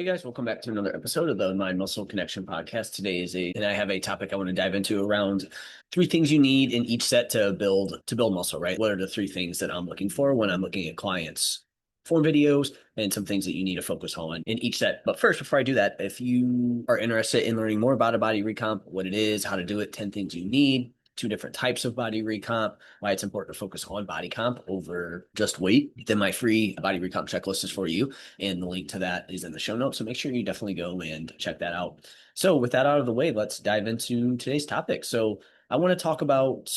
Hey guys, welcome back to another episode of the Mind Muscle Connection podcast. Today and I have a topic I want to dive into around three things you need in each set to build muscle, right? What are the three things that I'm looking for when I'm looking at clients' form videos and some things that you need to focus on in each set. But first, before I do that, if you are interested in learning more about a body recomp, what it is, how to do it, 10 things you need, two different types of body recomp, why it's important to focus on body comp over just weight, then my free body recomp checklist is for you. And the link to that is in the show notes. So make sure you definitely go and check that out. So with that out of the way, let's dive into today's topic. So I want to talk about,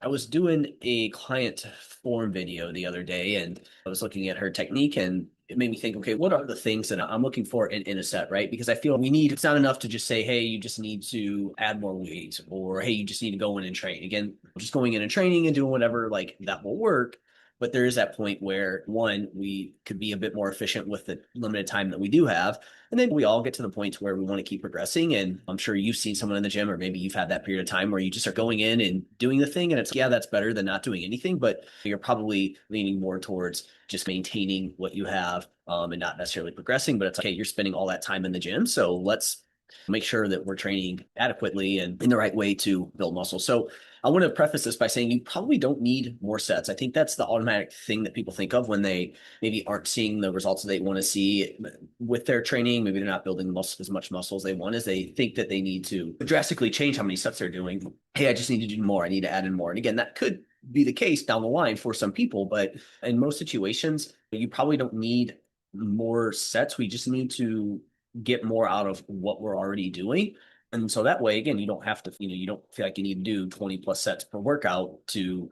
I was doing a client form video the other day and I was looking at her technique and it made me think, okay, what are the things that I'm looking for in a set, right? Because I feel it's not enough to just say, hey, you just need to add more weight or, hey, you just need to go in and train. Again, just going in and training and doing whatever, like that will work. But there is that point where, one, we could be a bit more efficient with the limited time that we do have. And then we all get to the point where we want to keep progressing. And I'm sure you've seen someone in the gym, or maybe you've had that period of time where you just are going in and doing the thing. And it's, yeah, that's better than not doing anything. But you're probably leaning more towards just maintaining what you have and not necessarily progressing. But it's like, hey, you're spending all that time in the gym. So let's make sure that we're training adequately and in the right way to build muscle. So I want to preface this by saying you probably don't need more sets. I think that's the automatic thing that people think of when they maybe aren't seeing the results that they want to see with their training. Maybe they're not building as much muscle as they want, as they think that they need to drastically change how many sets they're doing. Hey, I just need to do more. I need to add in more. And again, that could be the case down the line for some people, but in most situations, you probably don't need more sets. We just need to get more out of what we're already doing. And so that way, again, you don't have to, you don't feel like you need to do 20 plus sets per workout to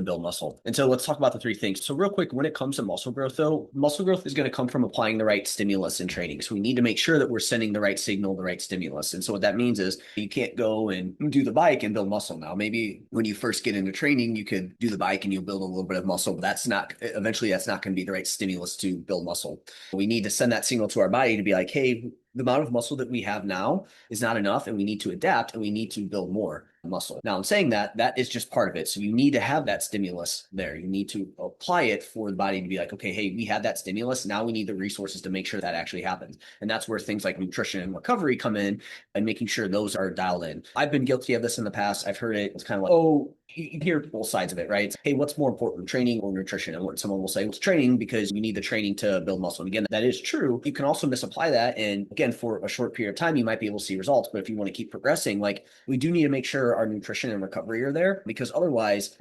build muscle. And so let's talk about the three things. So real quick, when it comes to muscle growth, though, muscle growth is going to come from applying the right stimulus in training. So we need to make sure that we're sending the right signal, the right stimulus. And so what that means is you can't go and do the bike and build muscle. Now, maybe when you first get into training, you could do the bike and you'll build a little bit of muscle, but eventually that's not going to be the right stimulus to build muscle. We need to send that signal to our body to be like, hey, the amount of muscle that we have now is not enough and we need to adapt and we need to build more muscle. Now, I'm saying that is just part of it. So you need to have that stimulus there. You need to apply it for the body to be like, okay, hey, we had that stimulus. Now we need the resources to make sure that actually happens. And that's where things like nutrition and recovery come in and making sure those are dialed in. I've been guilty of this in the past. I've heard it. It's kind of like, oh, you hear both sides of it, right? It's, hey, what's more important, training or nutrition? And what someone will say, well, it's training because you need the training to build muscle. And again, that is true. You can also misapply that. And again, for a short period of time, you might be able to see results. But if you want to keep progressing, like we do need to make sure our nutrition and recovery are there, because otherwise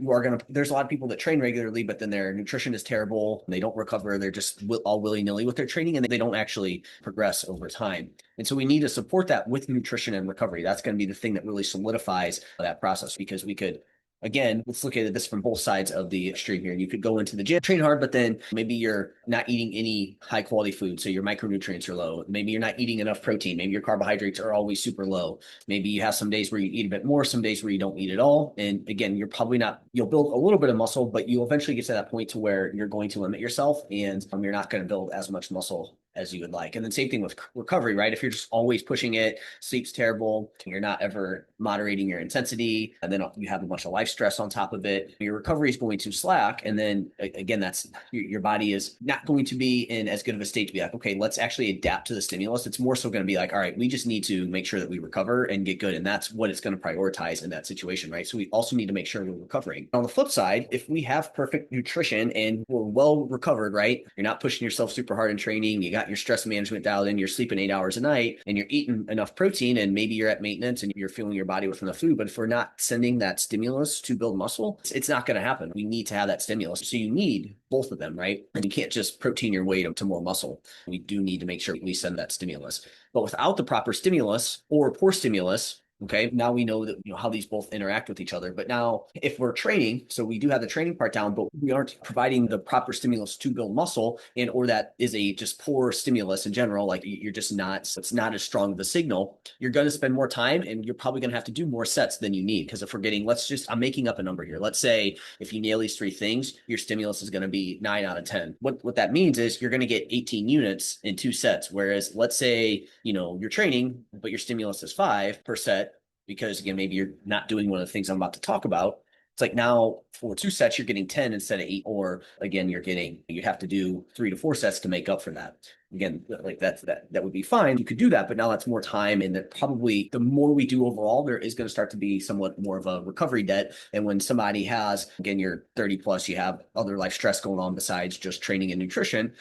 there's a lot of people that train regularly, but then their nutrition is terrible. They don't recover. They're just all willy-nilly with their training and they don't actually progress over time. And so we need to support that with nutrition and recovery. That's going to be the thing that really solidifies that process, because we could, again, let's look at this from both sides of the extreme here. You could go into the gym, train hard, but then maybe you're not eating any high quality food. So your micronutrients are low. Maybe you're not eating enough protein. Maybe your carbohydrates are always super low. Maybe you have some days where you eat a bit more, some days where you don't eat at all. And again, you'll build a little bit of muscle, but you'll eventually get to that point to where you're going to limit yourself and you're not going to build as much muscle as you would like. And then same thing with recovery, right? If you're just always pushing it, sleep's terrible, you're not ever moderating your intensity, and then you have a bunch of life stress on top of it, your recovery is going to slack. And then again, that's your body is not going to be in as good of a state to be like, okay, let's actually adapt to the stimulus. It's more so going to be like, all right, we just need to make sure that we recover and get good. And that's what it's going to prioritize in that situation, right? So we also need to make sure we're recovering. On the flip side, if we have perfect nutrition and we're well recovered, right? You're not pushing yourself super hard in training, you got your stress management dialed in, you're sleeping 8 hours a night, and you're eating enough protein, and maybe you're at maintenance and you're fueling your body with enough food. But if we're not sending that stimulus to build muscle, it's not going to happen. We need to have that stimulus. So you need both of them, right? And you can't just protein your way to more muscle. We do need to make sure we send that stimulus. But without the proper stimulus or poor stimulus, okay, now we know that how these both interact with each other. But now if we're training, so we do have the training part down, but we aren't providing the proper stimulus to build muscle, or that is a just poor stimulus in general, like you're just not, it's not as strong of a signal, you're going to spend more time and you're probably going to have to do more sets than you need. Because if we're getting, I'm making up a number here. Let's say if you nail these three things, your stimulus is going to be 9 out of 10. What that means is you're going to get 18 units in 2 sets. Whereas let's say, you're training, but your stimulus is 5 per set, because again, maybe you're not doing one of the things I'm about to talk about. It's like now for 2 sets, you're getting 10 instead of 8. Or again, you have to do 3 to 4 sets to make up for that. Again, like that would be fine. You could do that, but now that's more time. And that probably the more we do overall, there is going to start to be somewhat more of a recovery debt. And when somebody has, again, you're 30 plus, you have other life stress going on besides just training and nutrition,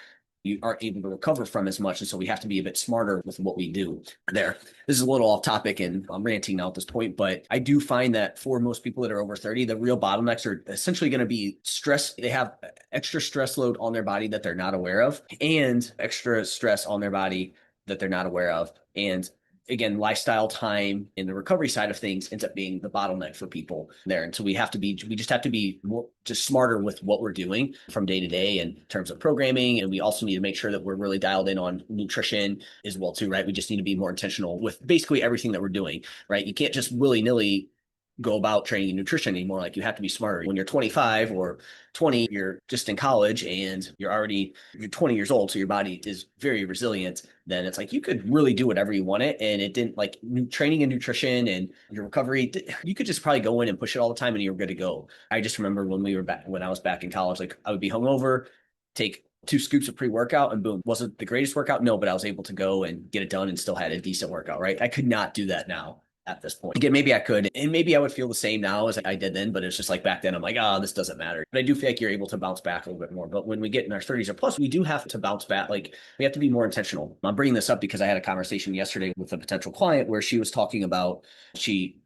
you aren't able to recover from as much. And so we have to be a bit smarter with what we do there. This is a little off topic and I'm ranting now at this point, but I do find that for most people that are over 30, the real bottlenecks are essentially going to be stress. They have extra stress load on their body that they're not aware of, and extra stress on their body that they're not aware of. And again, lifestyle time in the recovery side of things ends up being the bottleneck for people there. And so we just have to be more just smarter with what we're doing from day to day in terms of programming. And we also need to make sure that we're really dialed in on nutrition as well too, right? We just need to be more intentional with basically everything that we're doing, right? You can't just willy-nilly go about training and nutrition anymore. Like you have to be smarter. When you're 25 or 20, you're just in college and you're 20 years old. So your body is very resilient. Then it's like, you could really do whatever you wanted. And it didn't like training and nutrition and your recovery. You could just probably go in and push it all the time and you were good to go. I just remember when I was back in college, like I would be hungover, take 2 scoops of pre-workout and boom. Wasn't the greatest workout? No, but I was able to go and get it done and still had a decent workout, right? I could not do that now at this point. Again, maybe I could, and maybe I would feel the same now as I did then, but it's just like back then, I'm like, oh, this doesn't matter. But I do feel like you're able to bounce back a little bit more. But when we get in our 30s or plus, we do have to bounce back. Like we have to be more intentional. I'm bringing this up because I had a conversation yesterday with a potential client where she was talking about she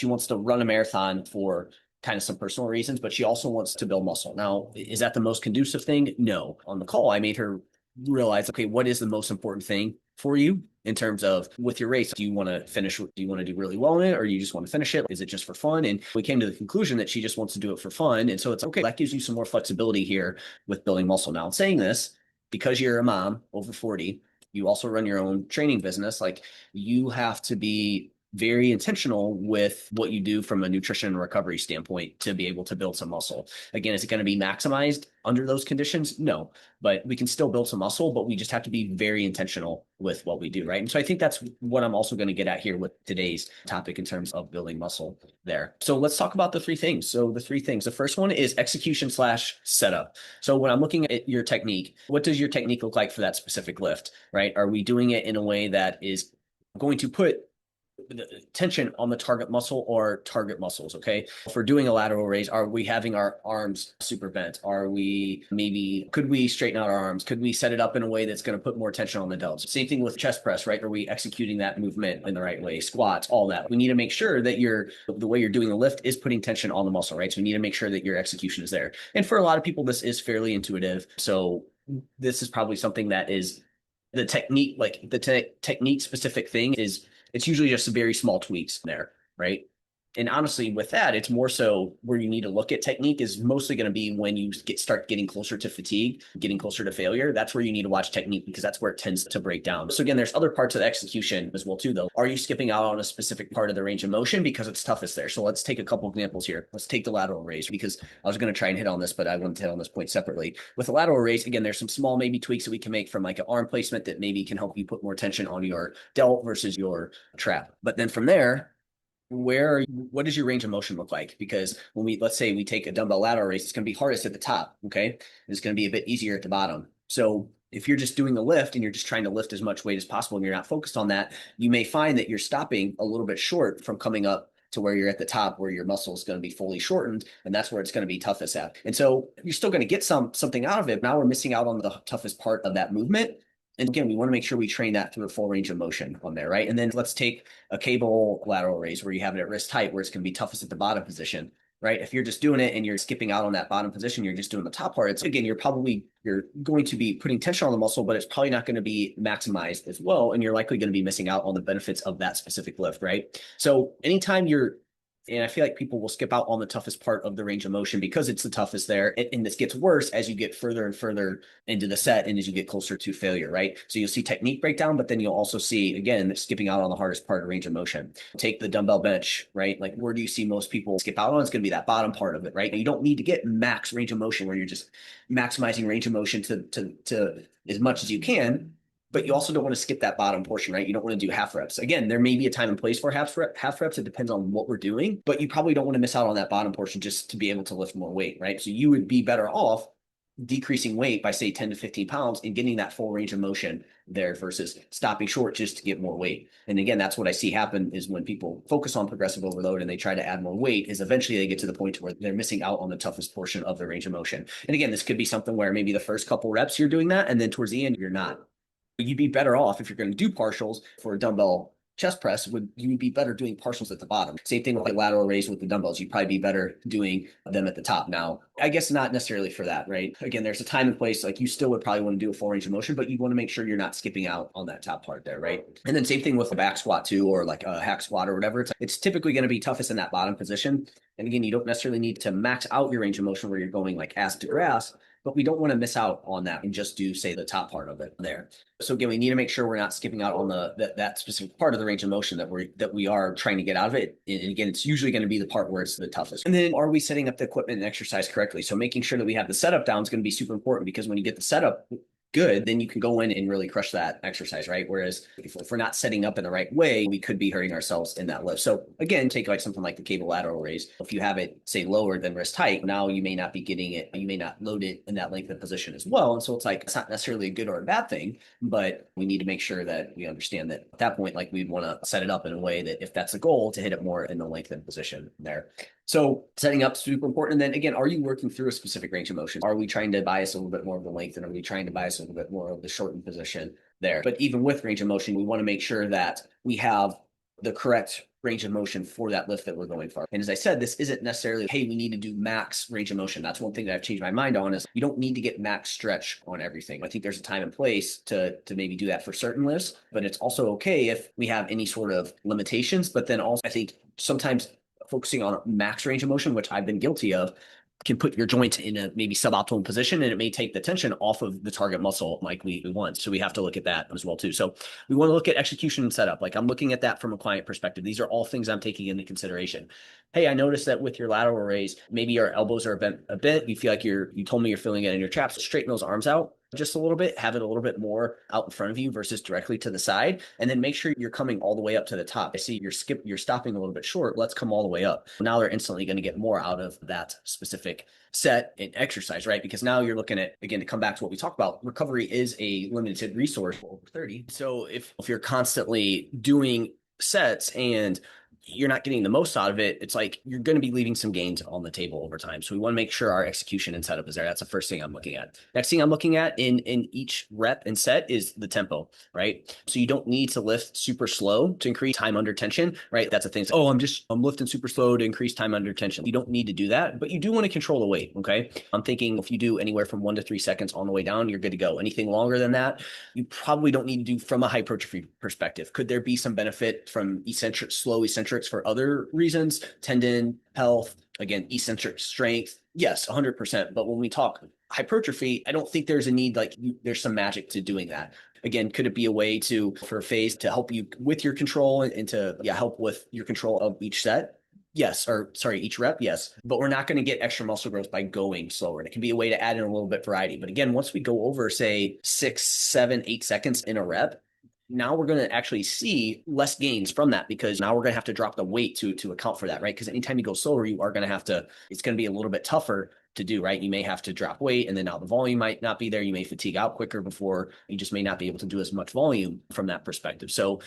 wants to run a marathon for kind of some personal reasons, but she also wants to build muscle. Now, is that the most conducive thing? No. On the call, I made her realize, okay, what is the most important thing for you in terms of with your race? Do you want to finish? Do you want to do really well in it, or you just want to finish it? Is it just for fun? And we came to the conclusion that she just wants to do it for fun. And so it's okay. That gives you some more flexibility here with building muscle. Now, I'm saying this because you're a mom over 40, you also run your own training business. Like you have to be very intentional with what you do from a nutrition and recovery standpoint to be able to build some muscle. Again, is it going to be maximized under those conditions? No, but we can still build some muscle, but we just have to be very intentional with what we do, right? And so I think that's what I'm also going to get at here with today's topic in terms of building muscle there. So let's talk about the 3 things. So the 3 things, the first one is execution / setup. So when I'm looking at your technique, what does your technique look like for that specific lift, right? Are we doing it in a way that is going to put tension on the target muscle or target muscles? Okay. If we're doing a lateral raise, are we having our arms super bent? Could we straighten out our arms? Could we set it up in a way that's going to put more tension on the delts? Same thing with chest press, right? Are we executing that movement in the right way? Squats, all that. We need to make sure that the way you're doing the lift is putting tension on the muscle, right? So we need to make sure that your execution is there. And for a lot of people, this is fairly intuitive. So this is probably something that is the technique, like the technique specific thing is, it's usually just very small tweaks there, right? And honestly, with that, it's more so where you need to look at technique is mostly going to be when you start getting closer to fatigue, getting closer to failure. That's where you need to watch technique because that's where it tends to break down. So again, there's other parts of the execution as well too, though. Are you skipping out on a specific part of the range of motion because it's toughest there? So let's take a couple examples here. Let's take the lateral raise because I was going to try and hit on this, but I wanted to hit on this point separately. With the lateral raise, again, there's some small maybe tweaks that we can make from like an arm placement that maybe can help you put more tension on your delt versus your trap. But then from there, what does your range of motion look like? Because let's say we take a dumbbell lateral raise, it's going to be hardest at the top. Okay. It's going to be a bit easier at the bottom. So if you're just doing a lift and you're just trying to lift as much weight as possible and you're not focused on that, you may find that you're stopping a little bit short from coming up to where you're at the top, where your muscle is going to be fully shortened. And that's where it's going to be toughest at. And so you're still going to get something out of it. Now we're missing out on the toughest part of that movement. And again, we want to make sure we train that through a full range of motion on there, right? And then let's take a cable lateral raise where you have it at wrist height, where it's going to be toughest at the bottom position, right? If you're just doing it and you're skipping out on that bottom position, you're just doing the top part. You're going to be putting tension on the muscle, but it's probably not going to be maximized as well. And you're likely going to be missing out on the benefits of that specific lift, right? So anytime and I feel like people will skip out on the toughest part of the range of motion because it's the toughest there. And this gets worse as you get further and further into the set and as you get closer to failure, right? So you'll see technique breakdown, but then you'll also see, again, skipping out on the hardest part of range of motion. Take the dumbbell bench, right? Like where do you see most people skip out on? It's going to be that bottom part of it, right? You don't need to get max range of motion where you're just maximizing range of motion to as much as you can. but you also don't want to skip that bottom portion, right? You don't want to do half reps. Again, there may be a time and place for half reps. It depends on what we're doing, but you probably don't want to miss out on that bottom portion just to be able to lift more weight, right? So you would be better off decreasing weight by say 10 to 15 pounds and getting that full range of motion there versus stopping short just to get more weight. And again, that's what I see happen is when people focus on progressive overload and they try to add more weight is eventually they get to the point where they're missing out on the toughest portion of the range of motion. And again, this could be something where maybe the first couple reps you're doing that, and then towards the end, you're not. You'd be better off if you're going to do partials for a dumbbell chest press, you'd be better doing partials at the bottom. Same thing with like lateral raise with the dumbbells. You'd probably be better doing them at the top. Now, I guess not necessarily for that, right? Again, there's a time and place. Like you still would probably want to do a full range of motion, but you want to make sure you're not skipping out on that top part there, right? And then same thing with a back squat too, or like a hack squat or whatever. It's typically going to be toughest in that bottom position. And again, you don't necessarily need to max out your range of motion where you're going like ass to grass, but we don't want to miss out on that and just do, say, the top part of it there. So again, we need to make sure we're not skipping out on that specific part of the range of motion that we are trying to get out of it. And again, it's usually going to be the part where it's the toughest. And then are we setting up the equipment and exercise correctly? So making sure that we have the setup down is going to be super important because when you get the setup good, then you can go in and really crush that exercise, right? Whereas if we're not setting up in the right way, we could be hurting ourselves in that lift. So again, take like something like the cable lateral raise. If you have it, say, lower than wrist height, now you may not be getting it. You may not load it in that lengthened position as well. And so it's like, it's not necessarily a good or a bad thing, but we need to make sure that we understand that at that point, like we'd want to set it up in a way that if that's the goal, to hit it more in the lengthened position there. So setting up super important. And then again, are you working through a specific range of motion? Are we trying to bias a little bit more of the length and are we trying to bias a little bit more of the shortened position there? But even with range of motion, we want to make sure that we have the correct range of motion for that lift that we're going for. And as I said, this isn't necessarily, hey, we need to do max range of motion. That's one thing that I've changed my mind on is you don't need to get max stretch on everything. I think there's a time and place to maybe do that for certain lifts, but it's also okay if we have any sort of limitations. But then also I think sometimes focusing on max range of motion, which I've been guilty of, can put your joint in a maybe suboptimal position and it may take the tension off of the target muscle like we want. So we have to look at that as well too. So we want to look at execution and setup. Like I'm looking at that from a client perspective. These are all things I'm taking into consideration. Hey, I noticed that with your lateral raise, maybe your elbows are bent a bit. You feel like you told me you're feeling it in your traps. Straighten those arms out just a little bit, have it a little bit more out in front of you versus directly to the side. And then make sure you're coming all the way up to the top. I see you're stopping a little bit short. Let's come all the way up. Now they're instantly going to get more out of that specific set and exercise, right? Because now you're looking at, again, to come back to what we talked about, recovery is a limited resource for over 30. So if you're constantly doing sets and you're not getting the most out of it, it's like you're going to be leaving some gains on the table over time. So we want to make sure our execution and setup is there. That's the first thing I'm looking at. Next thing I'm looking at in each rep and set is the tempo, right? So you don't need to lift super slow to increase time under tension, right? That's a thing. Oh, I'm lifting super slow to increase time under tension. You don't need to do that, but you do want to control the weight, okay? I'm thinking if you do anywhere from 1 to 3 seconds on the way down, you're good to go. Anything longer than that, you probably don't need to do from a hypertrophy perspective. Could there be some benefit from slow eccentrics for other reasons? Tendon health, again, eccentric strength. Yes, 100%. But when we talk hypertrophy, I don't think there's a need, there's some magic to doing that. Again, could it be a way for a phase to help you with your control and to help with your control of each set? Yes, each rep, yes. But we're not going to get extra muscle growth by going slower. And it can be a way to add in a little bit variety. But again, once we go over, say, 6, 7, 8 seconds in a rep, now we're going to actually see less gains from that because now we're going to have to drop the weight to account for that, right? Because anytime you go slower, you are going to have to, it's going to be a little bit tougher to do, right? You may have to drop weight and then now the volume might not be there. You may fatigue out quicker before you just may not be able to do as much volume from that perspective. So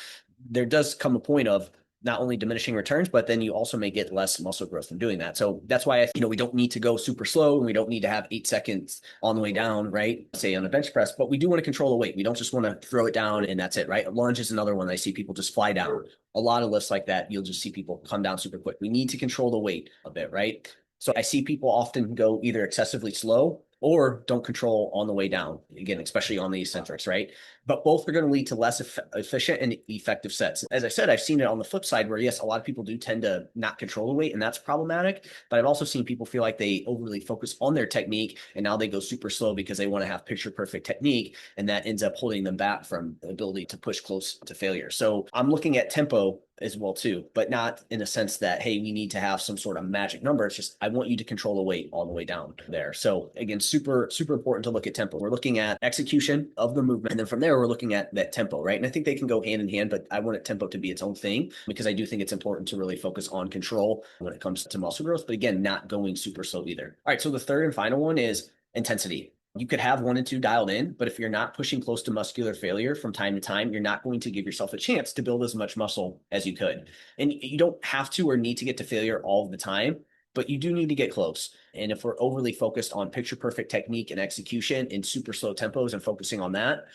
there does come a point of not only diminishing returns, but then you also may get less muscle growth from doing that. So that's why, we don't need to go super slow and we don't need to have 8 seconds on the way down, right? Say on a bench press, but we do want to control the weight. We don't just want to throw it down and that's it, right? A lunge is another one I see people just fly down. A lot of lifts like that, you'll just see people come down super quick. We need to control the weight a bit, right? So I see people often go either excessively slow or don't control on the way down, again, especially on the eccentrics, right? But both are going to lead to less efficient and effective sets. As I said, I've seen it on the flip side where, yes, a lot of people do tend to not control the weight, and that's problematic. But I've also seen people feel like they overly focus on their technique, and now they go super slow because they want to have picture-perfect technique, and that ends up holding them back from the ability to push close to failure. So I'm looking at tempo as well too, but not in a sense that, hey, we need to have some sort of magic number. It's just, I want you to control the weight all the way down there. So again, super, super important to look at tempo. We're looking at execution of the movement. And then from there, there, we're looking at that tempo, right? And I think they can go hand in hand, but I want tempo to be its own thing because I do think it's important to really focus on control when it comes to muscle growth, but again, not going super slow either. All right, so the third and final one is intensity. You could have 1 and 2 dialed in, but if you're not pushing close to muscular failure from time to time, you're not going to give yourself a chance to build as much muscle as you could. And you don't have to or need to get to failure all the time, but you do need to get close. And if we're overly focused on picture perfect technique and execution in super slow tempos and focusing on that,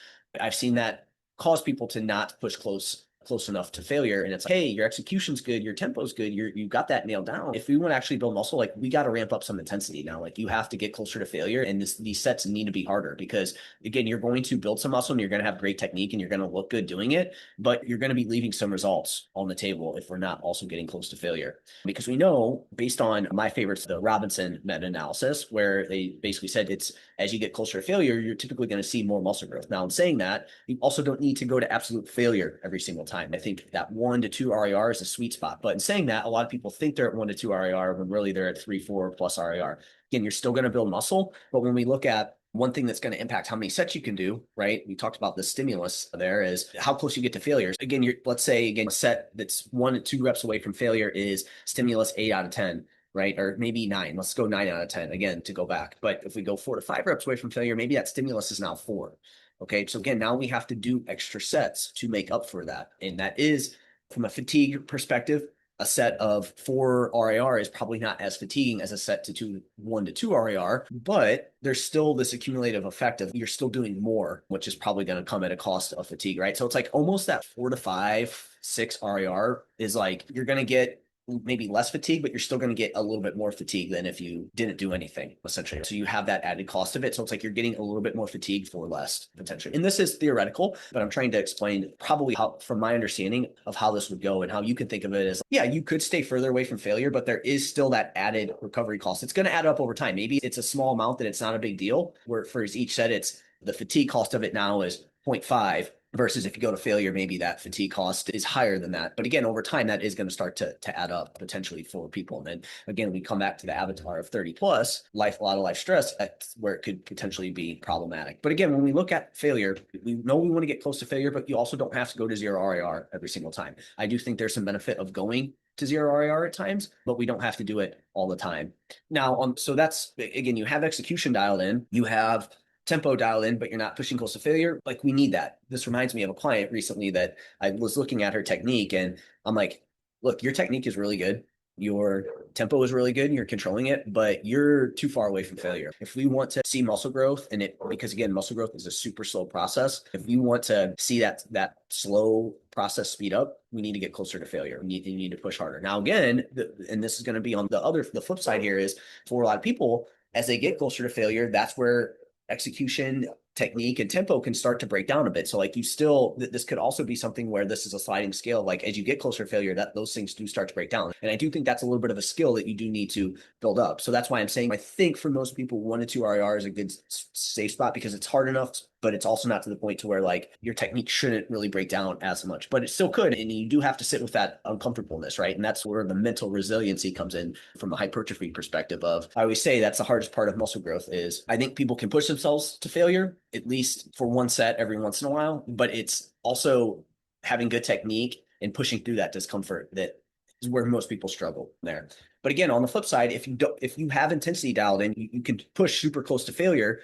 I've seen that cause people to not push close enough to failure. And it's like, hey, your execution's good, your tempo's good, you got that nailed down. If we want to actually build muscle, like we got to ramp up some intensity now. Like you have to get closer to failure, and these sets need to be harder because again, you're going to build some muscle and you're going to have great technique and you're going to look good doing it, but you're going to be leaving some results on the table if we're not also getting close to failure. Because we know, based on my favorites, the Robinson meta-analysis, where they basically said it's as you get closer to failure, you're typically going to see more muscle growth. Now, in saying that, you also don't need to go to absolute failure every single time. I think that 1 to 2 RER is a sweet spot. But in saying that, a lot of people think they're at 1 to 2 RER when really they're at 3, 4 plus RER. Again, you're still going to build muscle. But when we look at one thing that's going to impact how many sets you can do, right? We talked about the stimulus there is how close you get to failure. Again, let's say, again, a set that's 1 to 2 reps away from failure is stimulus 8 out of 10. Right? Or maybe 9. Let's go 9 out of 10 again to go back. But if we go 4 to 5 reps away from failure, maybe that stimulus is now 4. Okay. So again, now we have to do extra sets to make up for that. And that is, from a fatigue perspective, a set of 4 RAR is probably not as fatiguing as a set to 1 to 2 RAR, but there's still this accumulative effect of you're still doing more, which is probably going to come at a cost of fatigue, right? So it's like almost that 4 to 5, 6 RAR is like you're going to get maybe less fatigue, but you're still going to get a little bit more fatigue than if you didn't do anything, essentially. So you have that added cost of it. So it's like you're getting a little bit more fatigue for less, potentially. And this is theoretical, but I'm trying to explain probably how, from my understanding of how this would go and how you can think of it as, yeah, you could stay further away from failure, but there is still that added recovery cost. It's going to add up over time. Maybe it's a small amount that it's not a big deal, where for each set, it's the fatigue cost of it now is 0.5. Versus if you go to failure, maybe that fatigue cost is higher than that. But again, over time, that is going to start to add up potentially for people. And then again, we come back to the avatar of 30 plus, a lot of life stress, that's where it could potentially be problematic. But again, when we look at failure, we know we want to get close to failure, but you also don't have to go to 0 RAR every single time. I do think there's some benefit of going to 0 RAR at times, but we don't have to do it all the time. Now, so that's, again, you have execution dialed in, you have tempo dialed in, but you're not pushing close to failure. Like we need that. This reminds me of a client recently that I was looking at her technique and I'm like, look, your technique is really good. Your tempo is really good and you're controlling it, but you're too far away from failure. If we want to see muscle growth because again, muscle growth is a super slow process. If we want to see that slow process speed up, we need to get closer to failure. You need to push harder. Now, again, and this is going to be on the flip side here is for a lot of people, as they get closer to failure, that's where execution, technique, and tempo can start to break down a bit. So like this could also be something where this is a sliding scale. Like as you get closer to failure, that those things do start to break down. And I do think that's a little bit of a skill that you do need to build up. So that's why I'm saying I think for most people, 1 to 2 RER is a good safe spot because it's hard enough, but it's also not to the point to where like your technique shouldn't really break down as much, but it still could. And you do have to sit with that uncomfortableness, right? And that's where the mental resiliency comes in from a hypertrophy perspective of, I always say that's the hardest part of muscle growth is I think people can push themselves to failure, at least for one set every once in a while, but it's also having good technique and pushing through that discomfort that is where most people struggle there. But again, on the flip side, if you have intensity dialed in, you can push super close to failure,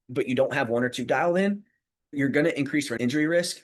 but you don't have 1 or 2 dialed in, you're going to increase your injury risk.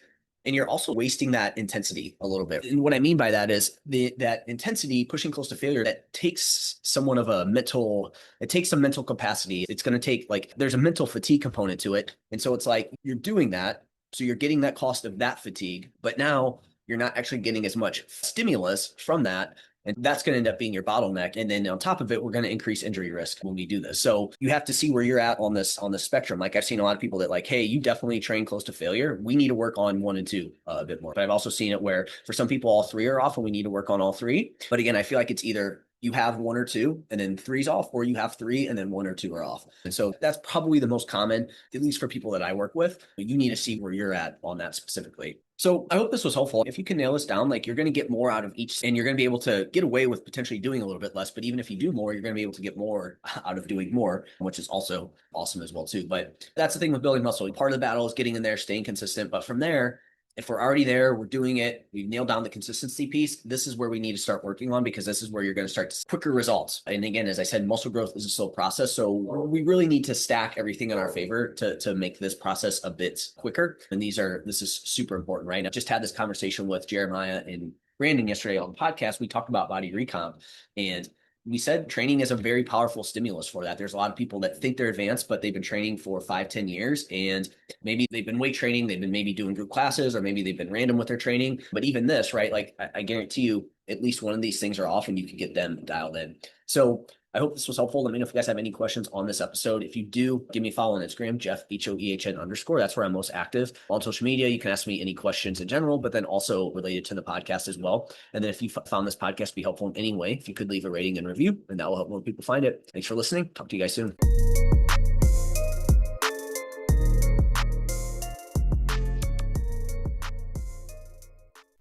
And you're also wasting that intensity a little bit. And what I mean by that is that intensity pushing close to failure, that takes somewhat of it takes some mental capacity. It's going to take there's a mental fatigue component to it. And so it's like you're doing that. So you're getting that cost of that fatigue, but now you're not actually getting as much stimulus from that. And that's going to end up being your bottleneck. And then on top of it, we're going to increase injury risk when we do this. So you have to see where you're at on the spectrum. Like I've seen a lot of people that hey, you definitely train close to failure. We need to work on 1 and 2 a bit more. But I've also seen it where for some people, all 3 are off and we need to work on all 3. But again, I feel like it's either you have one or two and then three's off, or you have three and then one or two are off. And so that's probably the most common, at least for people that I work with. You need to see where you're at on that specifically. So I hope this was helpful. If you can nail this down, like you're going to get more out of each, and you're going to be able to get away with potentially doing a little bit less. But even if you do more, you're going to be able to get more out of doing more, which is also awesome as well too. But that's the thing with building muscle. Part of the battle is getting in there, staying consistent. But from there, if we're already there, we're doing it, we've nailed down the consistency piece, this is where we need to start working on, because this is where you're going to start to see quicker results. And again, as I said, muscle growth is a slow process. So we really need to stack everything in our favor to make this process a bit quicker. And this is super important, right? I just had this conversation with Jeremiah and Brandon yesterday on the podcast. We talked about body recomp, and we said training is a very powerful stimulus for that. There's a lot of people that think they're advanced, but they've been training for 5-10 years, and maybe they've been weight training, they've been maybe doing group classes, or maybe they've been random with their training. But even this, right? Like I guarantee you, at least one of these things are off, and you can get them dialed in. So I hope this was helpful. Let me know if you guys have any questions on this episode. If you do, give me a follow on Instagram, Jeff, HOEHN_. That's where I'm most active. On social media, you can ask me any questions in general, but then also related to the podcast as well. And then if you found this podcast to be helpful in any way, if you could leave a rating and review, and that will help more people find it. Thanks for listening. Talk to you guys soon.